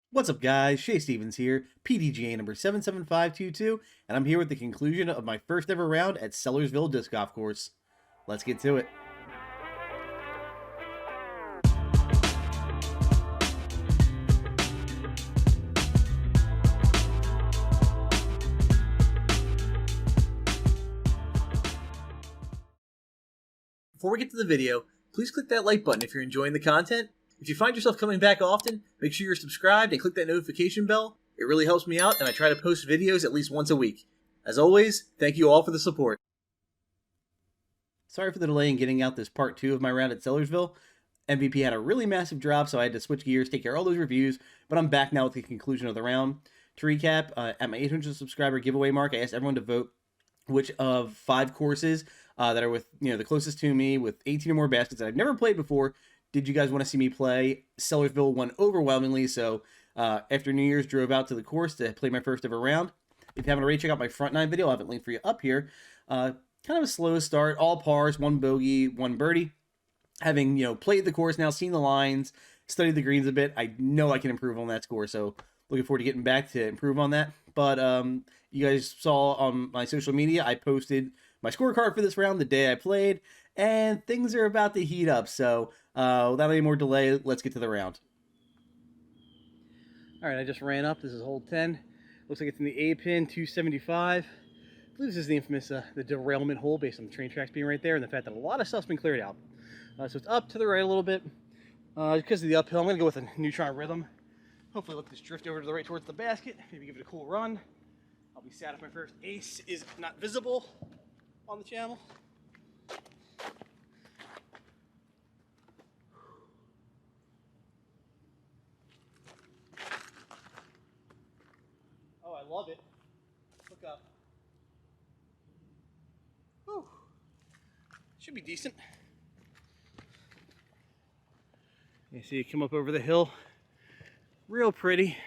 What's up, guys? Shay Stevens here, PDGA number 77522, and I'm here with the conclusion of my first ever round at Sellersville Disc Golf Course. Let's get to it. Before we get to the video, please click that like button if you're enjoying the content. If you find yourself coming back often, make sure you're subscribed and click that notification bell. It really helps me out, and I try to post videos at least once a week. As always, thank you all for the support. Sorry for the delay in getting out this part 2 of my round at Sellersville. MVP had a really massive drop, so I had to switch gears, take care of all those reviews, but I'm back now with the conclusion of the round. To recap, at my 800 subscriber giveaway mark, I asked everyone to vote which of 5 courses that are with the closest to me with 18 or more baskets that I've never played before did you guys want to see me play. Sellersville won overwhelmingly, so after New Year's, drove out to the course to play my first ever round. If you haven't already, check out my front 9 video. I'll have it linked for you up here. Kind of a slow start, all pars, 1 bogey, 1 birdie. Having played the course now, seen the lines, studied the greens a bit, I know I can improve on that score, so looking forward to getting back to improve on that. But you guys saw on my social media, I posted my scorecard for this round the day I played, and things are about to heat up. So without any more delay, let's get to the round. All right, I just ran up. This is hole 10. Looks like it's in the A pin, 275. I believe this is the infamous the derailment hole based on the train tracks being right there and the fact that a lot of stuff's been cleared out. So it's up to the right a little bit. Because of the uphill, I'm going to go with a neutron rhythm. Hopefully let this drift over to the right towards the basket. Maybe give it a cool run. I'll be sad if my first ace is not visible on the channel. Oh, I love it. Look up. Whew. Should be decent. You see it come up over the hill. Real pretty.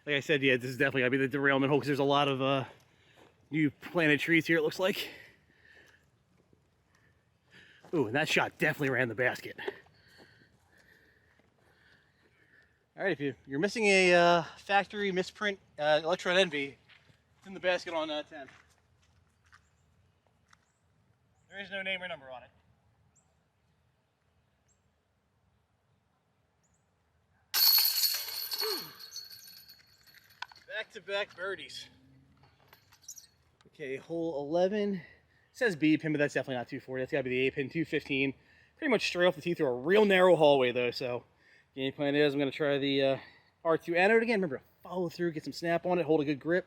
Like I said, yeah, this is definitely gotta be the derailment hole because there's a lot of new planted trees here, it looks like. Ooh, and that shot definitely ran the basket. All right, if you're missing a factory misprint Electron Envy, it's in the basket on 10. There is no name or number on it. Back-to-back birdies. Okay, hole 11. It says B pin, but that's definitely not 240. That's got to be the A pin, 215. Pretty much straight off the tee through a real narrow hallway, though. So, game plan is I'm going to try the R2 anode again. Remember to follow through, get some snap on it, hold a good grip.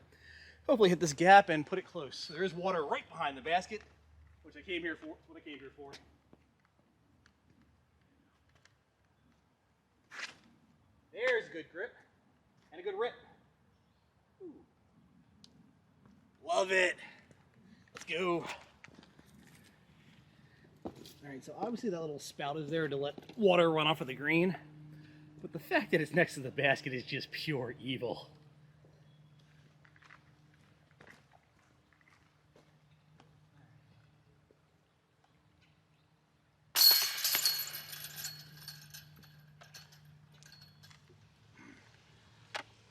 Hopefully hit this gap and put it close. So there is water right behind the basket, which I came here for. What I came here for. There's a good grip and a good rip. Ooh. Love it. Let's go. All right, so obviously that little spout is there to let water run off of the green, but the fact that it's next to the basket is just pure evil.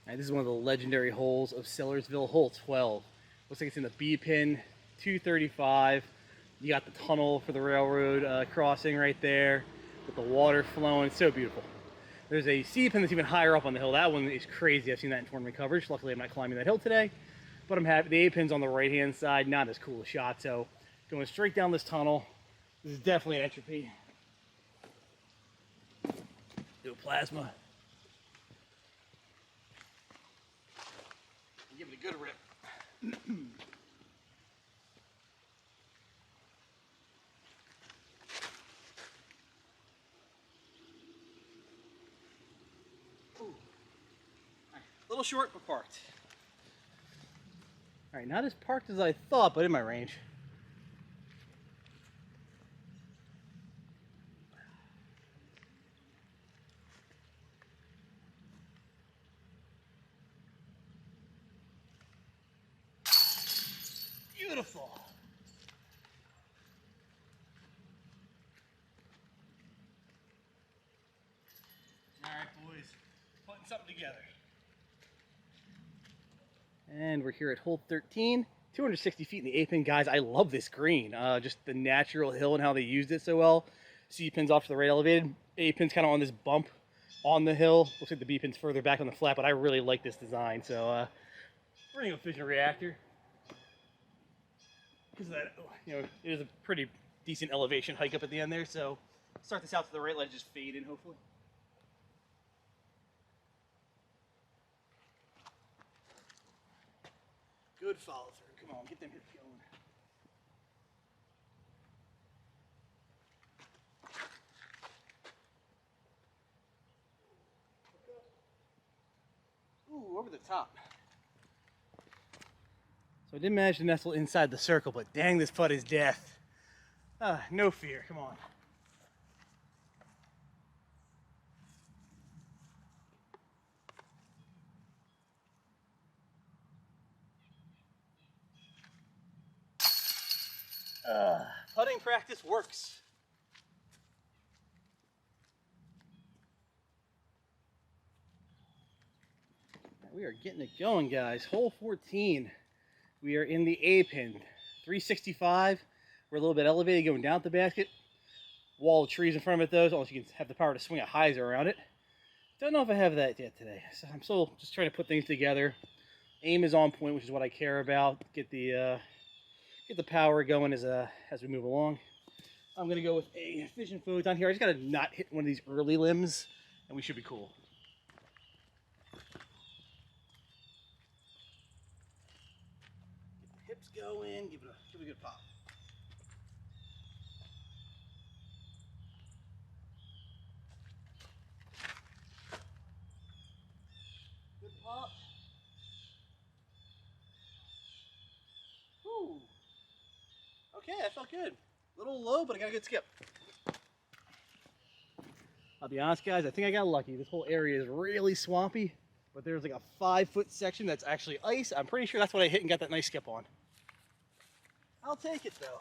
All right, this is one of the legendary holes of Sellersville, hole 12. Looks like it's in the B pin, 235. You got the tunnel for the railroad crossing right there with the water flowing. It's so beautiful. There's a C pin that's even higher up on the hill. That one is crazy. I've seen that in tournament coverage. Luckily, I'm not climbing that hill today. But I'm happy. The A pin's on the right-hand side. Not as cool a shot. So going straight down this tunnel. This is definitely an entropy. Do a plasma. Give it a good rip. A little short, but parked. All right, not as parked as I thought, but in my range. Beautiful. All right, boys, putting something together. And we're here at hole 13, 260 feet in the A-pin. Guys, I love this green. Just the natural hill and how they used it so well. C-pin's off to the right elevated. A-pin's kind of on this bump on the hill. Looks like the B-pin's further back on the flat, but I really like this design. So bring a fission reactor. Because that, it is a pretty decent elevation hike up at the end there. So start this out to the right, let it just fade in, hopefully. Good follow through. Come on, get them hips going. Ooh, over the top. So I did manage to nestle inside the circle, but dang, this putt is death. No fear, come on. Putting practice works. We are getting it going, guys. Hole 14. We are in the A-pin. 365. We're a little bit elevated going down at the basket. Wall of trees in front of it, though, so you can have the power to swing a hyzer around it. Don't know if I have that yet today. So I'm still just trying to put things together. Aim is on point, which is what I care about. Get the power going as we move along. I'm gonna go with a fission photon here. I just gotta not hit one of these early limbs, and we should be cool. Get the hips going. Give it a good pop. Good pop. Woo. Okay, that felt good. A little low, but I got a good skip. I'll be honest, guys, I think I got lucky. This whole area is really swampy, but there's like a 5-foot section that's actually ice. I'm pretty sure that's what I hit and got that nice skip on. I'll take it, though.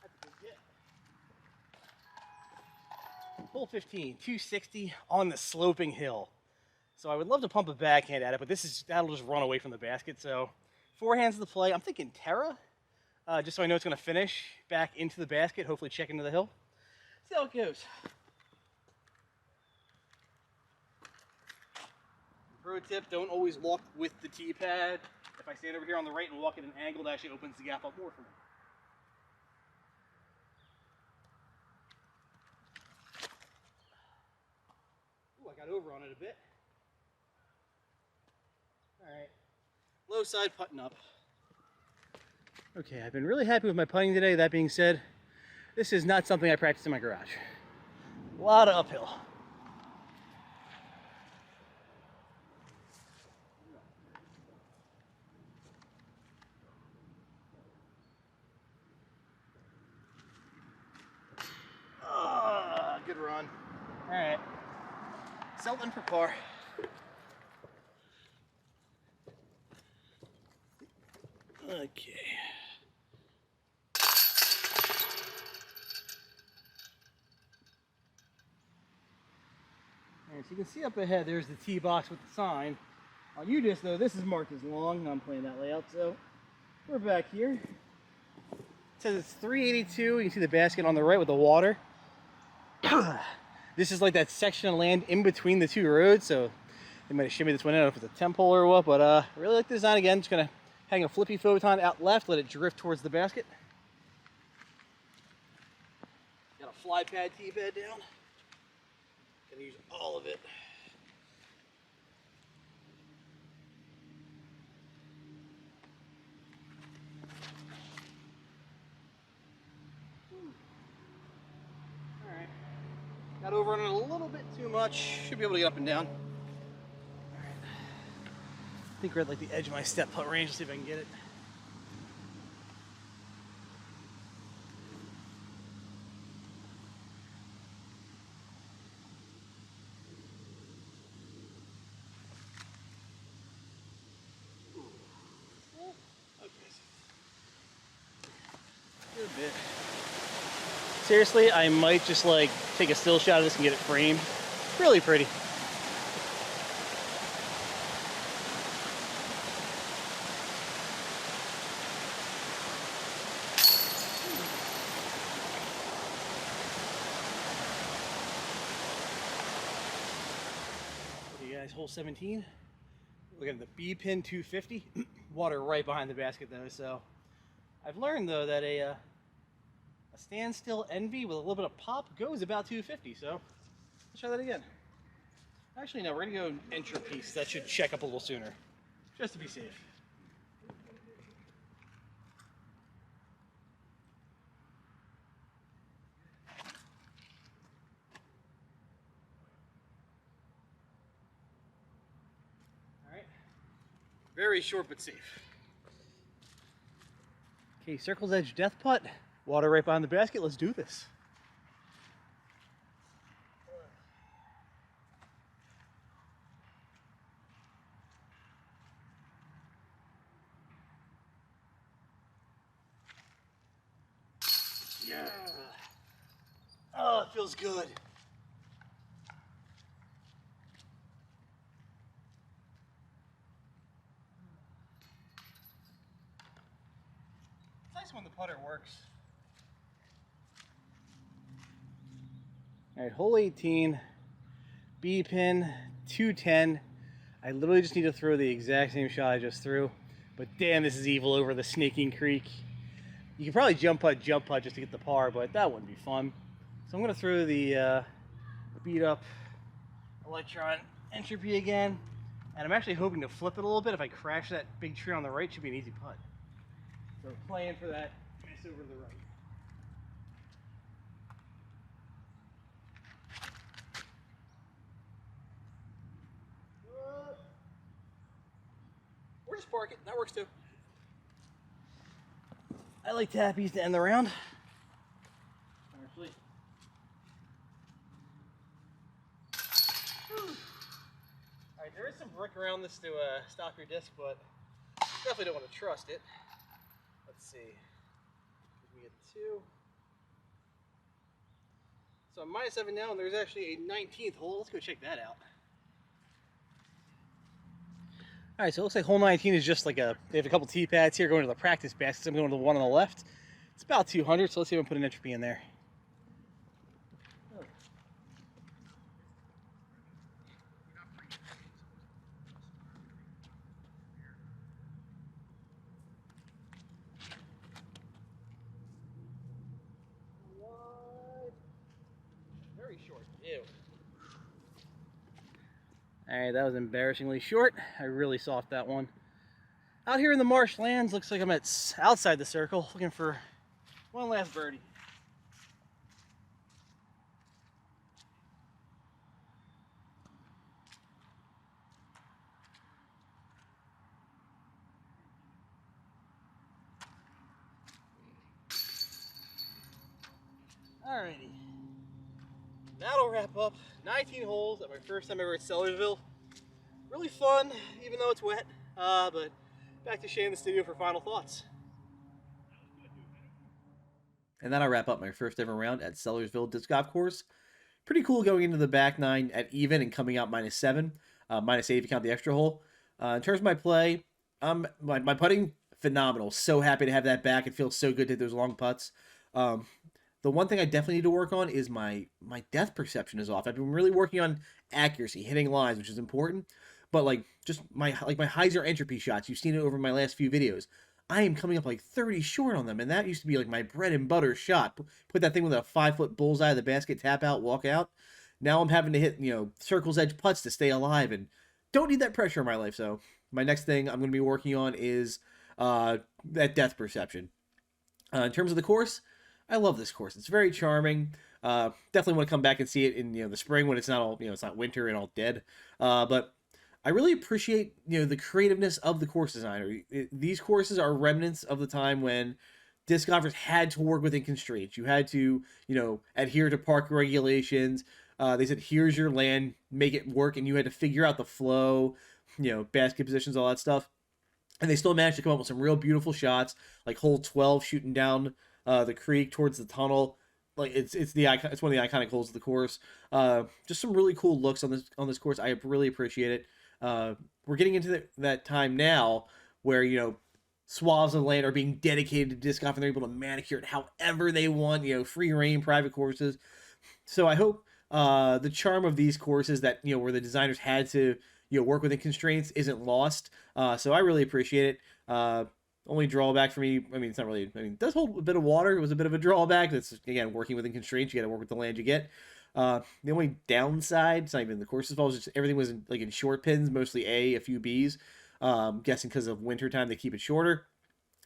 That's a good hit. Hole 15, 260 on the sloping hill. So I would love to pump a backhand at it, but that'll just run away from the basket. So forehands of the play. I'm thinking Terra, just so I know it's going to finish back into the basket, hopefully check into the hill. See how it goes. Pro tip, don't always walk with the tee pad. If I stand over here on the right and walk at an angle, that actually opens the gap up more for me. Ooh, I got over on it a bit. Alright, low side putting up. Okay, I've been really happy with my putting today. That being said, this is not something I practice in my garage. A lot of uphill. Good run. Alright, Selton for par. Okay. Alright, so you can see up ahead, there's the tee box with the sign. On UDisc, though, this is marked as long. I'm playing that layout, so we're back here. It says it's 382. You can see the basket on the right with the water. This is like that section of land in between the two roads, so they might have shimmied this one in. I don't know if it's a temple or what, but I really like the design again. Just gonna hang a flippy photon out left, let it drift towards the basket. Got a fly pad tee bed down. Gonna use all of it. Alright. Got over on it a little bit too much. Should be able to get up and down. Alright. I think we're at like the edge of my step putt range. Let's see if I can get it. Good bit. Seriously, I might just like take a still shot of this and get it framed. Really pretty. Okay guys, hole 17. Look at the B10 250. Water right behind the basket though, so I've learned though that a standstill envy with a little bit of pop goes about 250, so let's try that again. Actually, no, we're gonna go entropy, so that should check up a little sooner, just to be safe. All right, very short but safe. Okay, circle's edge death putt. Water right behind the basket. Let's do this. Yeah. Oh, it feels good. It's nice when the putter works. All right, hole 18, B pin, 210. I literally just need to throw the exact same shot I just threw, but damn, this is evil over the snaking creek. You could probably jump putt just to get the par, but that wouldn't be fun. So I'm gonna throw the beat up electron entropy again, and I'm actually hoping to flip it a little bit. If I crash that big tree on the right, it should be an easy putt. So playing for that miss over the right. Or just park it, that works too. I like tappies to end the round. Actually. Alright, there is some brick around this to stop your disc, but definitely don't want to trust it. Let's see. We get 2. So I'm -7 now, and there's actually a 19th hole. Let's go check that out. Alright, so it looks like hole 19 is just like they have a couple tee pads here going to the practice baskets. I'm going to the one on the left. It's about 200, so let's see if I can put an entropy in there. Very short. Ew. Alright, that was embarrassingly short. I really soft that one. Out here in the marshlands, looks like I'm outside the circle, looking for one last birdie. Alrighty. That'll wrap up 19 holes at my first time ever at Sellersville. Really fun, even though it's wet. But back to Shane in the studio for final thoughts. And that'll wrap up my first ever round at Sellersville Disc Golf Course. Pretty cool going into the back 9 at even and coming out -7. -8 if you count the extra hole. In terms of my play, my putting, phenomenal. So happy to have that back. It feels so good to hit those long putts. The one thing I definitely need to work on is my depth perception is off. I've been really working on accuracy, hitting lines, which is important. But like just my hyzer entropy shots, you've seen it over my last few videos. I am coming up like 30 short on them, and that used to be like my bread and butter shot. Put that thing with a 5-foot bullseye of the basket, tap out, walk out. Now I'm having to hit, circle's edge putts to stay alive, and don't need that pressure in my life. So my next thing I'm going to be working on is that depth perception. In terms of the course, I love this course. It's very charming. Definitely want to come back and see it in the spring when it's not all it's not winter and all dead. But I really appreciate the creativeness of the course designer. These courses are remnants of the time when disc golfers had to work within constraints. You had to adhere to park regulations. They said, here's your land, make it work, and you had to figure out the flow, basket positions, all that stuff. And they still managed to come up with some real beautiful shots, like hole 12 shooting down the creek towards the tunnel. like it's the icon. It's one of the iconic holes of the course. Just some really cool looks on this course. I really appreciate it. We're getting into that time now where swaths of land are being dedicated to disc golf, and they're able to manicure it however they want. Free reign, private courses. So I hope the charm of these courses that where the designers had to work within constraints isn't lost. So I really appreciate it. Only drawback for me, I mean, it's not really, it does hold a bit of water. It was a bit of a drawback. That's, again, working within constraints. You got to work with the land you get. The only downside, it's not even the course's fault, just everything was in short pins, mostly a few Bs. Guessing because of wintertime, they keep it shorter.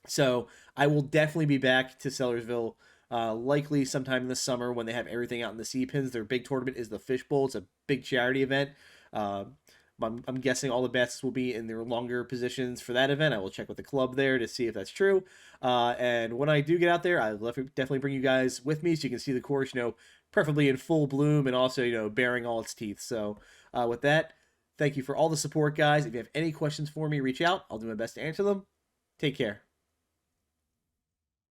So I will definitely be back to Sellersville, likely sometime in the summer when they have everything out in the C pins. Their big tournament is the Fishbowl. It's a big charity event. I'm guessing all the bets will be in their longer positions for that event. I will check with the club there to see if that's true. And when I do get out there, I'll definitely bring you guys with me so you can see the course, preferably in full bloom and also, bearing all its teeth. So with that, thank you for all the support, guys. If you have any questions for me, reach out. I'll do my best to answer them. Take care.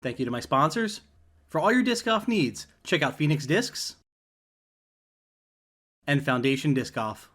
Thank you to my sponsors. For all your disc golf needs, check out Phoenix Discs and Foundation Disc Golf.